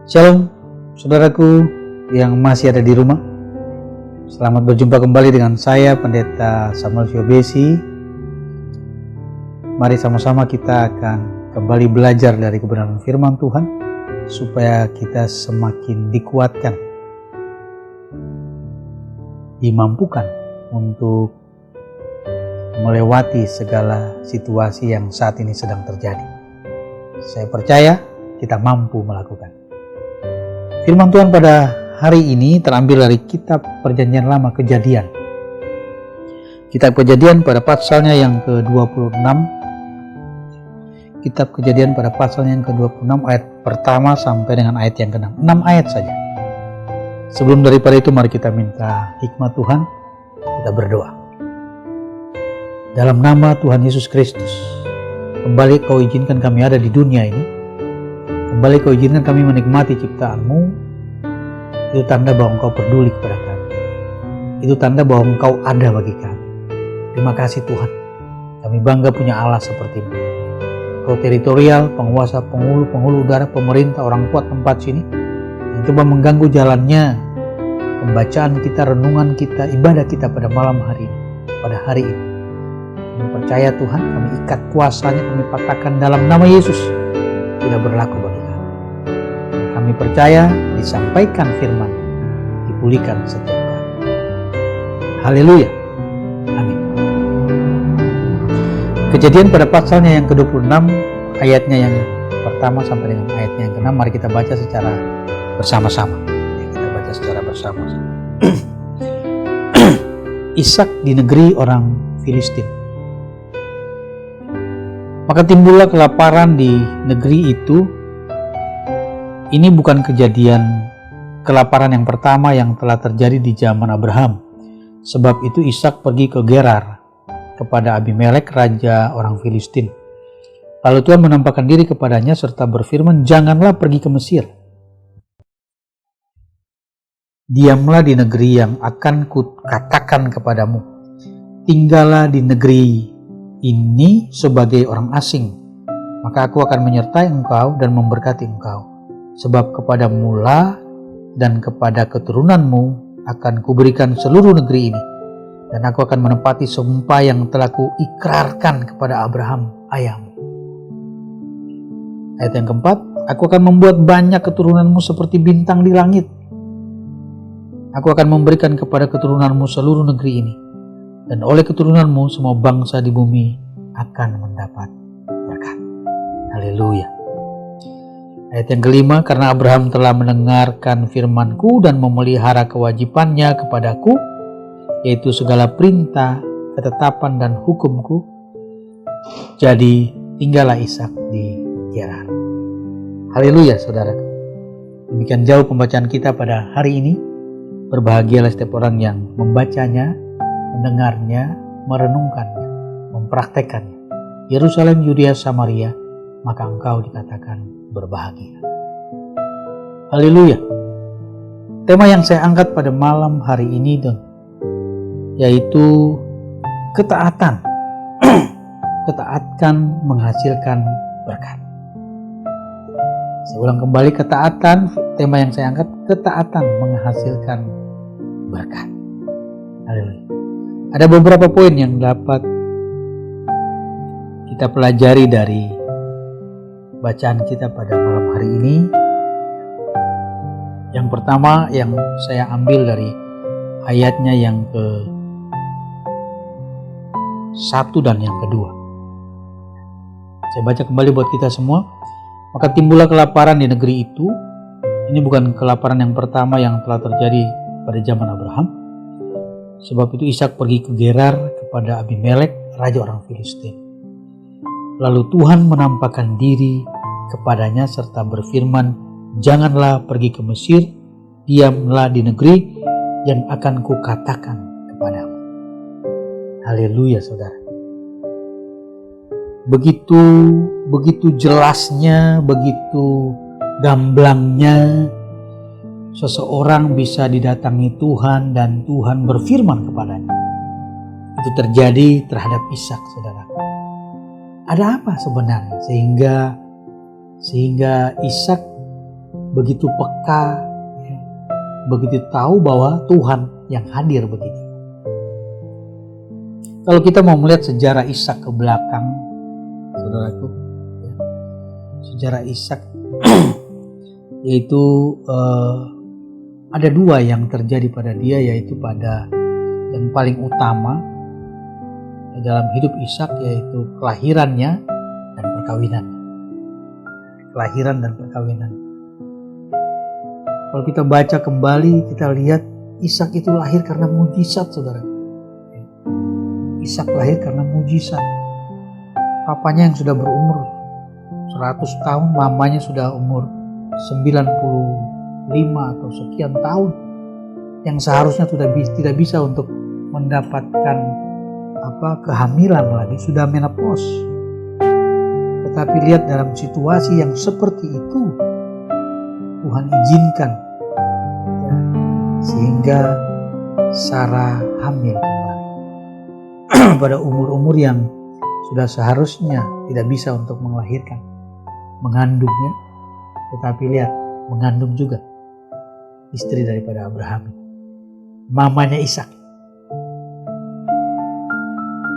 Shalom, saudaraku yang masih ada di rumah. Selamat berjumpa kembali dengan saya, Pendeta Samuel Syobesi. Mari sama-sama kita akan kembali belajar dari kebenaran firman Tuhan, supaya kita semakin dikuatkan, dimampukan untuk melewati segala situasi yang saat ini sedang terjadi. Saya percaya kita mampu melakukan. Firman Tuhan pada hari ini terambil dari kitab Perjanjian Lama Kejadian. Kitab Kejadian pada pasalnya yang ke-26. Kitab Kejadian pada pasalnya yang ke-26 ayat pertama sampai dengan ayat yang ke-6. 6 ayat saja. Sebelum daripada itu mari kita minta hikmat Tuhan, kita berdoa. Dalam nama Tuhan Yesus Kristus, kembali Kau izinkan kami ada di dunia ini. Kembali Kau izinkan kami menikmati ciptaan-Mu. Itu tanda bahwa Engkau peduli kepada kami. Itu tanda bahwa Engkau ada bagi kami. Terima kasih Tuhan. Kami bangga punya Allah seperti-Mu. Engkau teritorial, penguasa, penghulu udara, pemerintah, orang kuat tempat sini, yang coba mengganggu jalannya pembacaan kita, renungan kita, ibadah kita pada malam hari ini, pada hari ini. Kami percaya Tuhan, kami ikat kuasanya, kami patahkan dalam nama Yesus. Tidak berlaku bagi kami. Kami percaya disampaikan firman, dipulihkan setiap kali. Haleluya. Amin. Kejadian pada pasalnya yang ke-26, ayatnya yang pertama sampai dengan ayatnya yang ke-6, mari kita baca secara bersama-sama. Kita baca secara bersama-sama. Ishak di negeri orang Filistin. Maka timbullah kelaparan di negeri itu. Ini bukan kejadian kelaparan yang pertama yang telah terjadi di zaman Abraham. Sebab itu Ishak pergi ke Gerar kepada Abimelek, raja orang Filistin. Lalu Tuhan menampakkan diri kepadanya serta berfirman, "Janganlah pergi ke Mesir. Diamlah di negeri yang akan kukatakan kepadamu. Tinggallah di negeri ini sebagai orang asing, maka aku akan menyertai engkau dan memberkati engkau. Sebab kepadamu lah dan kepada keturunanmu akan kuberikan seluruh negeri ini, dan aku akan menepati sumpah yang telah kuikrarkan kepada Abraham ayahmu." Ayat yang keempat, "Aku akan membuat banyak keturunanmu seperti bintang di langit. Aku akan memberikan kepada keturunanmu seluruh negeri ini, dan oleh keturunanmu semua bangsa di bumi akan mendapat berkat." Haleluya. Ayat yang kelima, "Karena Abraham telah mendengarkan firman-Ku dan memelihara kewajibannya kepadaku, yaitu segala perintah, ketetapan dan hukum-Ku, jadi tinggallah Ishak di Gerar." Haleluya saudara. Demikian jauh pembacaan kita pada hari ini. Berbahagialah setiap orang yang membacanya, mendengarnya, merenungkannya, mempraktekannya. Yerusalem, Yudea, Samaria, maka engkau dikatakan berbahagia. Haleluya. Tema yang saya angkat pada malam hari ini yaitu ketaatan. Ketaatan menghasilkan berkat. Saya ulang kembali, ketaatan. Tema yang saya angkat, ketaatan menghasilkan berkat. Haleluya. Ada beberapa poin yang dapat kita pelajari dari bacaan kita pada malam hari ini. Yang pertama yang saya ambil dari ayatnya yang ke-1 dan yang kedua. Saya baca kembali buat kita semua. "Maka timbullah kelaparan di negeri itu." Ini bukan kelaparan yang pertama yang telah terjadi pada zaman Abraham. Sebab itu Ishak pergi ke Gerar kepada Abimelek, raja orang Filistin. Lalu Tuhan menampakkan diri kepadanya serta berfirman, "Janganlah pergi ke Mesir, diamlah di negeri yang akan kukatakan kepadamu." Haleluya saudara. Begitu jelasnya, begitu gamblangnya seseorang bisa didatangi Tuhan dan Tuhan berfirman kepadanya. Itu terjadi terhadap Ishak saudara. Ada apa sebenarnya sehingga Ishak begitu peka, ya, begitu tahu bahwa Tuhan yang hadir begitu. Kalau kita mau melihat sejarah Ishak ke belakang, saudaraku, ya, sejarah Ishak yaitu ada dua yang terjadi pada dia, yaitu pada yang paling utama dalam hidup Ishak, yaitu kelahirannya dan perkawinan. Kelahiran dan perkawinan. Kalau kita baca kembali, kita lihat Ishak itu lahir karena mujizat, saudara. Ishak lahir karena mujizat. Papanya yang sudah berumur 100 tahun, mamanya sudah umur 95 atau sekian tahun, yang seharusnya tidak bisa untuk mendapatkan kehamilan lagi, sudah menopause. Tetapi lihat, dalam situasi yang seperti itu Tuhan izinkan, ya, sehingga Sarah hamil kembali pada umur-umur yang sudah seharusnya tidak bisa untuk melahirkan, mengandungnya. Tetapi lihat, mengandung juga istri daripada Abraham, mamanya Ishak.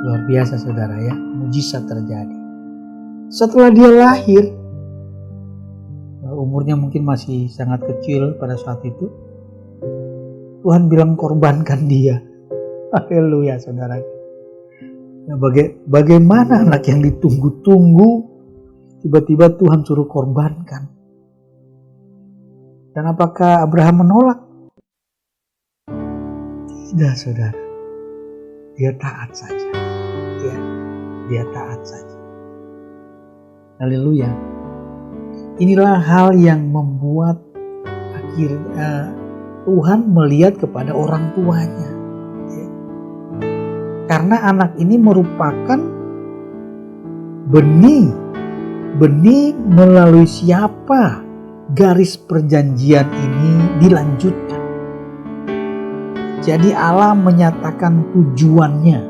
Luar biasa, saudara, ya, mujizat terjadi. Setelah dia lahir, umurnya mungkin masih sangat kecil pada saat itu, Tuhan bilang korbankan dia. Haleluya, saudara. Nah, bagaimana anak yang ditunggu-tunggu tiba-tiba Tuhan suruh korbankan? Dan apakah Abraham menolak? Tidak, saudara. Dia taat saja. Dia taat saja. Haleluya. Inilah hal yang membuat akhirnya Tuhan melihat kepada orang tuanya. Karena anak ini merupakan benih melalui siapa garis perjanjian ini dilanjutkan. Jadi Allah menyatakan tujuannya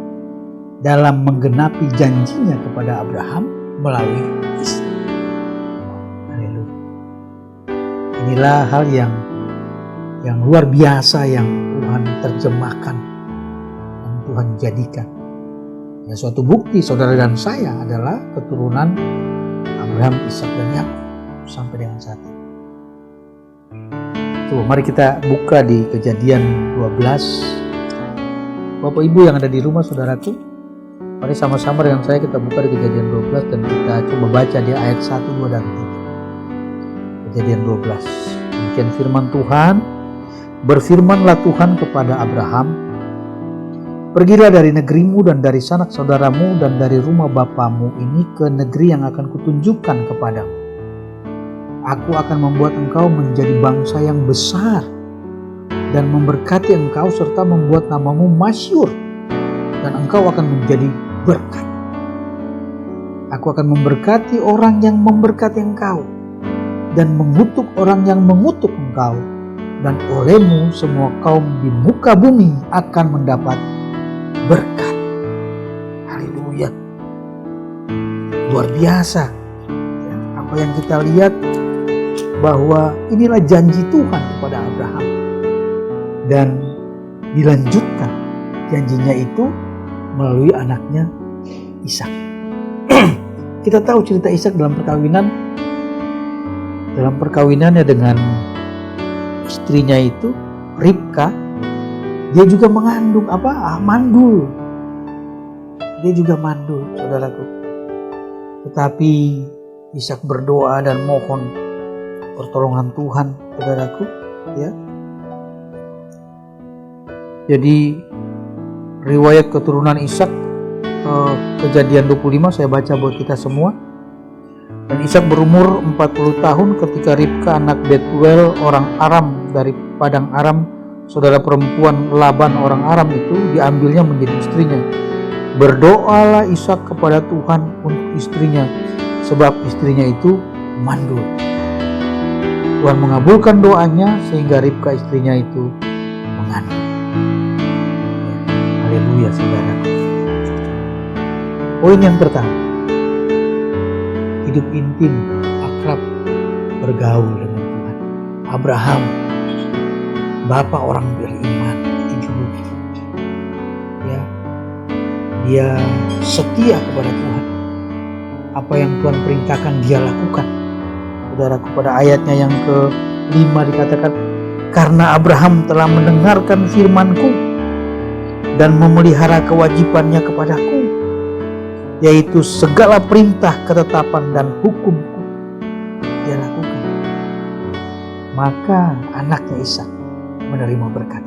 dalam menggenapi janjinya kepada Abraham melalui Ishak. Haleluya. Inilah hal yang luar biasa yang Tuhan terjemahkan, yang Tuhan jadikan. Ya, suatu bukti saudara dan saya adalah keturunan Abraham, Ishak dan Yakub sampai dengan saat ini. Tuh, mari kita buka di Kejadian 12. Bapak Ibu yang ada di rumah, saudaraku, mari sama-sama dengan saya kita buka di Kejadian 12 dan kita coba baca di ayat 1, 2, dan 3. Kejadian 12. Demikian firman Tuhan. Berfirmanlah Tuhan kepada Abraham, pergilah dari negerimu dan dari sanak saudaramu dan dari rumah bapamu ini ke negeri yang akan kutunjukkan kepadamu. Aku akan membuat engkau menjadi bangsa yang besar dan memberkati engkau serta membuat namamu masyhur, dan engkau akan menjadi berkat. Aku akan memberkati orang yang memberkati engkau dan mengutuk orang yang mengutuk engkau, dan olehmu semua kaum di muka bumi akan mendapat berkat. Haleluya. Luar biasa. Apa yang kita lihat, bahwa inilah janji Tuhan kepada Abraham, dan dilanjutkan janjinya itu melalui anaknya Ishak. Kita tahu cerita Ishak dalam perkawinannya dengan istrinya itu Ribka. Dia juga mengandung mandul. Dia juga mandul, saudaraku. Tetapi Ishak berdoa dan mohon pertolongan Tuhan, saudaraku, ya. Jadi riwayat keturunan Ishak, Kejadian 25 saya baca buat kita semua. Dan Ishak berumur 40 tahun ketika Ribka anak Betuel orang Aram dari padang Aram, saudara perempuan Laban orang Aram itu, diambilnya menjadi istrinya. Berdoalah Ishak kepada Tuhan untuk istrinya, sebab istrinya itu mandul. Tuhan mengabulkan doanya sehingga Ribka istrinya itu mengandung. Haleluya, saudara. Poin yang pertama, hidup intim, akrab, bergaul dengan Tuhan. Abraham, bapak orang beriman itu dulu. Ya, dia setia kepada Tuhan. Apa yang Tuhan perintahkan dia lakukan. Saudaraku, pada ayatnya yang ke-5 dikatakan, karena Abraham telah mendengarkan firman-Ku dan memelihara kewajibannya kepadaku, yaitu segala perintah, ketetapan, dan hukum-Ku dia lakukan. Maka anaknya Ishak menerima berkat.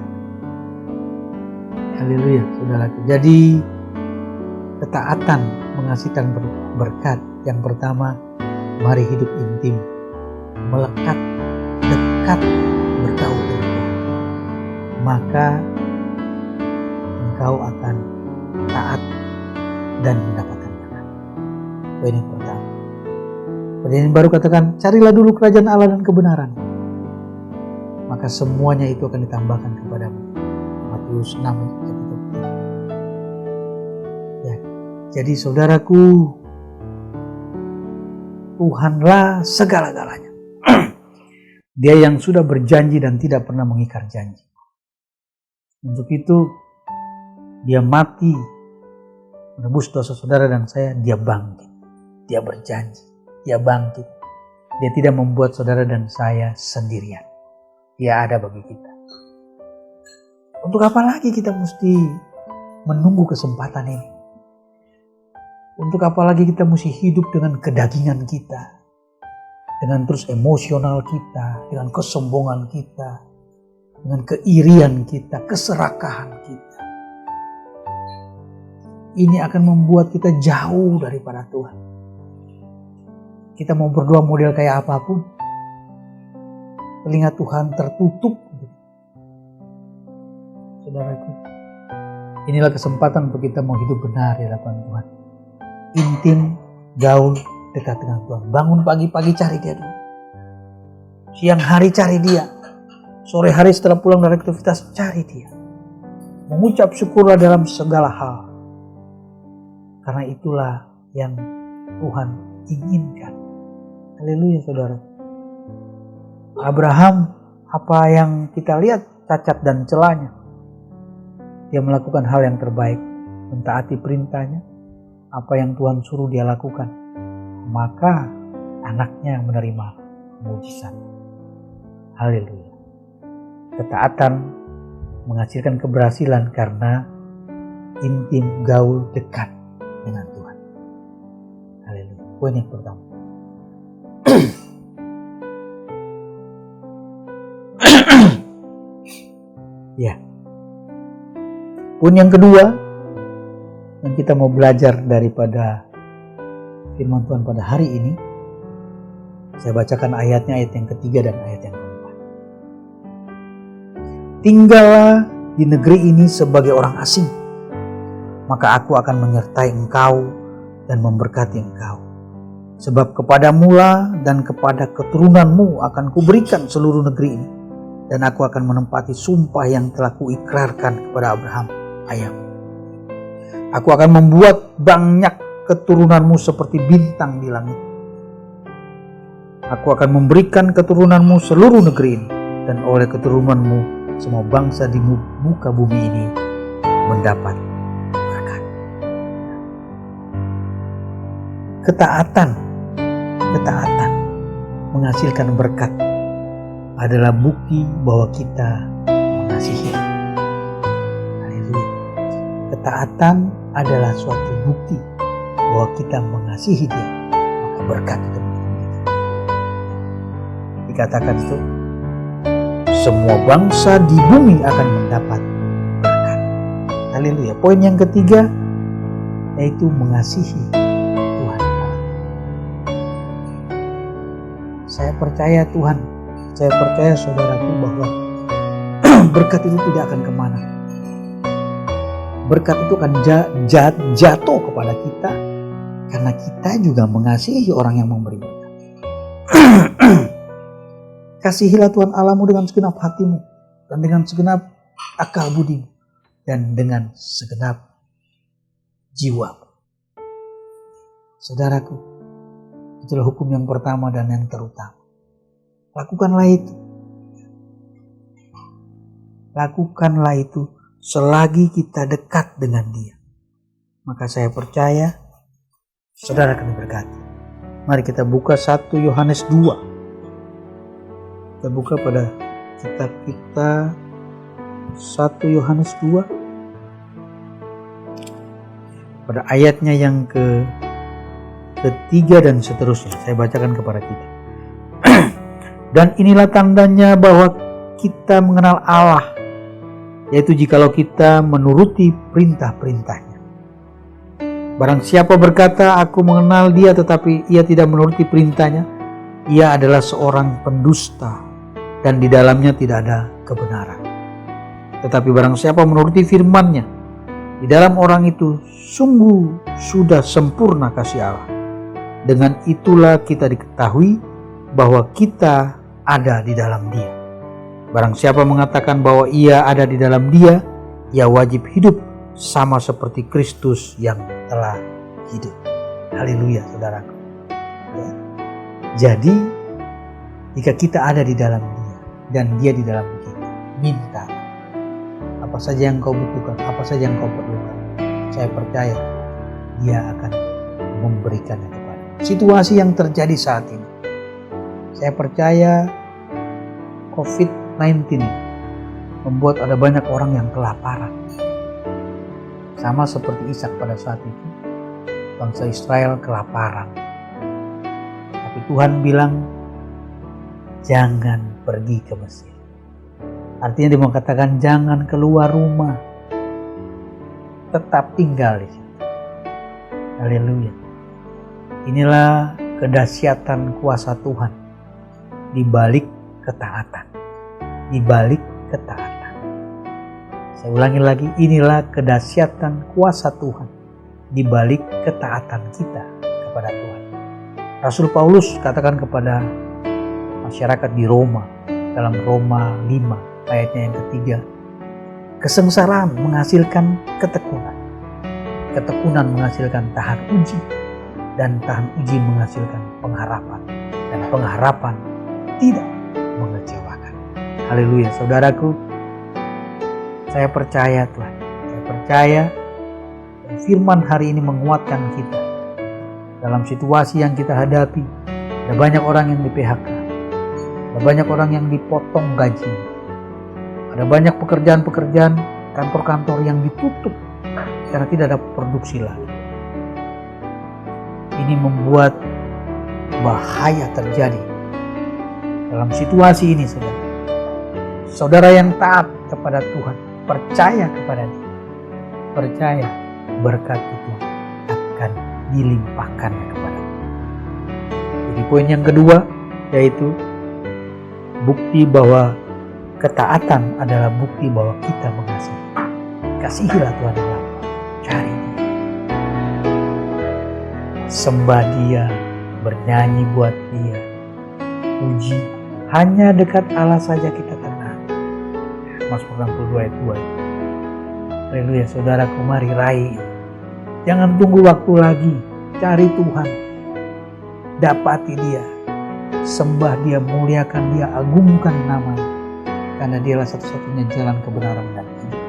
Haleluya, saudaraku. Jadi ketaatan menghasilkan berkat. Yang pertama, mari hidup intim, melekat, dekat, bergaul dengan Tuhan. Maka engkau akan taat dan mendapatkan berkat. Poin yang pertama. Pada yang baru katakan, carilah dulu kerajaan Allah dan kebenaran, maka semuanya itu akan ditambahkan kepadamu. Matius 6 ayat 3. Ya, jadi saudaraku, Tuhanlah segala-galanya. Dia yang sudah berjanji dan tidak pernah mengingkar janji. Untuk itu dia mati menebus dosa saudara dan saya. Dia bangkit, dia berjanji, dia bangkit. Dia tidak membuat saudara dan saya sendirian. Dia ada bagi kita. Untuk apa lagi kita mesti menunggu kesempatan ini? Untuk apa lagi kita mesti hidup dengan kedagingan kita, dengan terus emosional kita, dengan kesombongan kita, dengan keirian kita, keserakahan kita. Ini akan membuat kita jauh daripada Tuhan. Kita mau berdoa model kayak apapun, telinga Tuhan tertutup. Saudaraku, inilah kesempatan untuk kita mau hidup benar di hadapan Tuhan. Intim, gaul, dekat dengan Tuhan. Bangun pagi-pagi cari dia dulu. Siang hari cari dia. Sore hari setelah pulang dari aktivitas cari dia. Mengucap syukurlah dalam segala hal. Karena itulah yang Tuhan inginkan. Haleluya, saudara. Abraham, apa yang kita lihat cacat dan celahnya. Dia melakukan hal yang terbaik. Mentaati perintahnya. Apa yang Tuhan suruh dia lakukan, maka anaknya menerima mujizat. Haleluya. Ketaatan menghasilkan keberhasilan karena intim, gaul, dekat dengan Tuhan. Haleluya. Poin yang pertama. Ya. Poin yang kedua, yang kita mau belajar daripada firman Tuhan pada hari ini, saya bacakan ayatnya, ayat yang ketiga dan ayat yang keempat. Tinggallah di negeri ini sebagai orang asing, maka aku akan menyertai engkau dan memberkati engkau. Sebab kepadamulah dan kepada keturunanmu akan kuberikan seluruh negeri ini, dan aku akan menempati sumpah yang telah kuikrarkan kepada Abraham ayahmu. Aku akan membuat banyak keturunanmu seperti bintang di langit. Aku akan memberikan keturunanmu seluruh negeri ini, dan oleh keturunanmu semua bangsa di muka bumi ini mendapat berkat. Ketaatan menghasilkan berkat adalah bukti bahwa kita mengasihi. Haleluya. Ketaatan adalah suatu bukti bahwa kita mengasihi dia, maka berkat itu menjadi. Dikatakan itu, semua bangsa di bumi akan mendapat berkat. Haleluya. Poin yang ketiga yaitu mengasihi Tuhan. Saya percaya Tuhan, saya percaya saudaraku bahwa berkat itu tidak akan kemana. Berkat itu akan jatuh kepada kita karena kita juga mengasihi orang yang memberi berkat. Kasihilah Tuhan Allahmu dengan segenap hatimu dan dengan segenap akal budimu dan dengan segenap jiwamu. Saudaraku, itulah hukum yang pertama dan yang terutama. Lakukanlah itu. lakukanlah itu selagi kita dekat dengan Dia. Maka saya percaya saudara akan diberkati. Mari kita buka 1 Yohanes 2. Kita buka pada kitab kita 1 Yohanes 2 pada ayatnya yang ketiga dan seterusnya. Saya bacakan kepada kita. Dan inilah tandanya bahwa kita mengenal Allah, yaitu jikalau kita menuruti perintah-perintahnya. Barang siapa berkata, aku mengenal Dia, tetapi ia tidak menuruti perintahnya, ia adalah seorang pendusta, dan di dalamnya tidak ada kebenaran. Tetapi barang siapa menuruti firman-Nya, di dalam orang itu sungguh sudah sempurna kasih Allah. Dengan itulah kita diketahui bahwa kita ada di dalam Dia. Barang siapa mengatakan bahwa ia ada di dalam Dia, ia wajib hidup sama seperti Kristus yang telah hidup. Haleluya, saudaraku. Ya. Jadi, jika kita ada di dalam Dia dan Dia di dalam kita, minta apa saja yang kau butuhkan, apa saja yang kau perlukan. Saya percaya Dia akan memberikannya kepada situasi yang terjadi saat ini. Saya percaya COVID-19 membuat ada banyak orang yang kelaparan. Sama seperti Ishak pada saat itu, bangsa Israel kelaparan. Tapi Tuhan bilang, jangan pergi ke Mesir. Artinya dia mengatakan jangan keluar rumah, tetap tinggal di situ. Haleluya. Inilah kedahsyatan kuasa Tuhan di balik ketaatan. Di balik ketaatan. Saya ulangi lagi, inilah kedahsyatan kuasa Tuhan di balik ketaatan kita kepada Tuhan. Rasul Paulus katakan kepada masyarakat di Roma, dalam Roma 5 ayatnya yang ketiga, kesengsaraan menghasilkan ketekunan, ketekunan menghasilkan tahan uji, dan tahan uji menghasilkan pengharapan, dan pengharapan tidak mengecewakan. Haleluya, saudaraku. Saya percaya Tuhan, saya percaya firman hari ini menguatkan kita dalam situasi yang kita hadapi. Ada banyak orang yang di PHK, ada banyak orang yang dipotong gaji, ada banyak pekerjaan-pekerjaan kantor-kantor yang ditutup karena tidak ada produksi lagi. Ini membuat bahaya terjadi dalam situasi ini, saudara. Saudara yang taat kepada Tuhan, percaya kepada Dia, percaya berkat itu akan dilimpahkan kepada Dia. Jadi poin yang kedua yaitu bukti bahwa ketaatan adalah bukti bahwa kita mengasihi. Kasihilah Tuhan Allah, cari Dia, sembah Dia, bernyanyi buat Dia, puji. Hanya dekat Allah saja kita tenang. Mazmur 62 ayat 2. Haleluya, saudaraku, mari raih. Jangan tunggu waktu lagi. Cari Tuhan, dapati Dia, sembah Dia, muliakan Dia, agungkan nama-Nya, karena Dialah satu-satunya jalan kebenaran dan hidup,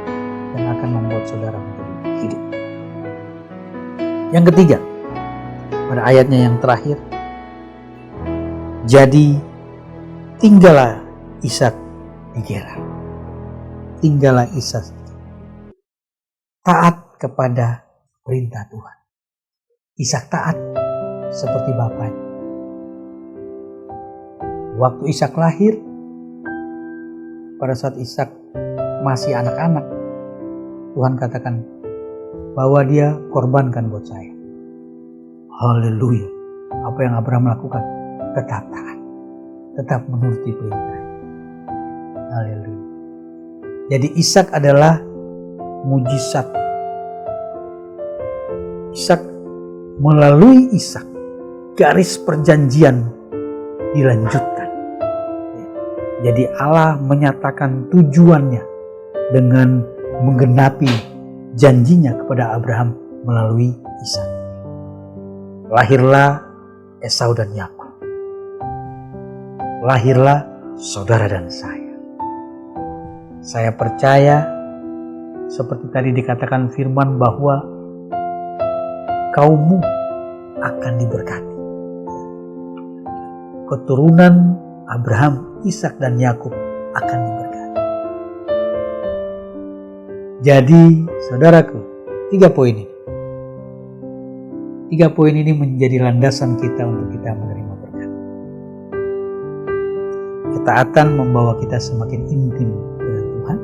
dan akan membuat saudara menjadi hidup. Yang ketiga, pada ayatnya yang terakhir, jadi tinggallah Ishak di Gerar. Tinggallah Ishak taat kepada perintah Tuhan. Ishak taat seperti bapaknya. Waktu Ishak lahir, pada saat Ishak masih anak-anak, Tuhan katakan bahwa Dia korbankan buat saya. Haleluya. Apa yang Abraham lakukan? Tetap taat, tetap menuruti perintah. Haleluya. Jadi Ishak adalah mujizat. Ishak, melalui Ishak garis perjanjian dilanjutkan. Jadi Allah menyatakan tujuannya dengan menggenapi janjinya kepada Abraham melalui Ishak. Lahirlah Esau dan Yakub. Lahirlah saudara dan saya. Saya percaya seperti tadi dikatakan firman bahwa kaummu akan diberkati. Keturunan Abraham, Ishak dan Yakub akan diberkati. Jadi, saudaraku, 3 poin ini. 3 poin ini menjadi landasan kita untuk kita menerima berkat. Ketaatan membawa kita semakin intim dengan Tuhan.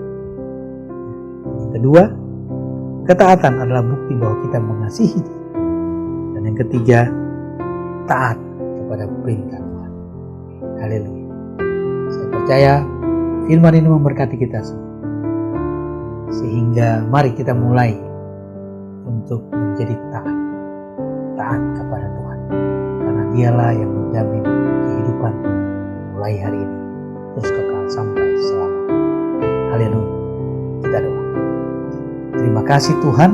Yang kedua, ketaatan adalah bukti bahwa kita mengasihi Dia. Dan yang ketiga, taat kepada perintah Tuhan. Haleluya. Saya percaya firman ini memberkati kita semua. Sehingga mari kita mulai untuk menjadi taat kepada Tuhan. Karena Dialah yang menjamin kehidupan mulai hari ini terus kekal sampai selamanya. Haleluya. Kita doa. Terima kasih Tuhan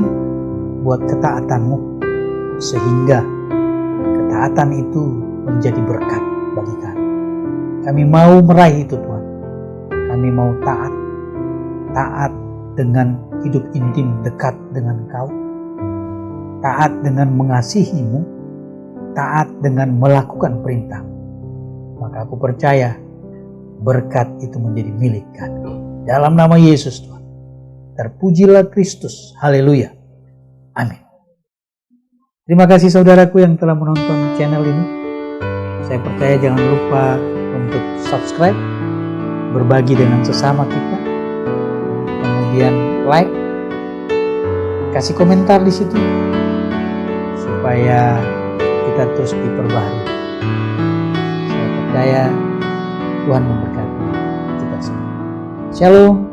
buat ketaatanmu, sehingga ketaatan itu menjadi berkat bagi kami. Kami mau meraih itu Tuhan. Kami mau taat dengan hidup intim dekat dengan Kau, taat dengan mengasihi-Mu, taat dengan melakukan perintah. Maka aku percaya berkat itu menjadi milik kami. Dalam nama Yesus Tuhan. Terpujilah Kristus. Haleluya. Amin. Terima kasih saudaraku yang telah menonton channel ini. Saya percaya jangan lupa untuk subscribe, berbagi dengan sesama kita, kemudian like, kasih komentar di situ supaya kita terus diperbaharui. Saya percaya Tuhan memberkati kita semua. Shalom.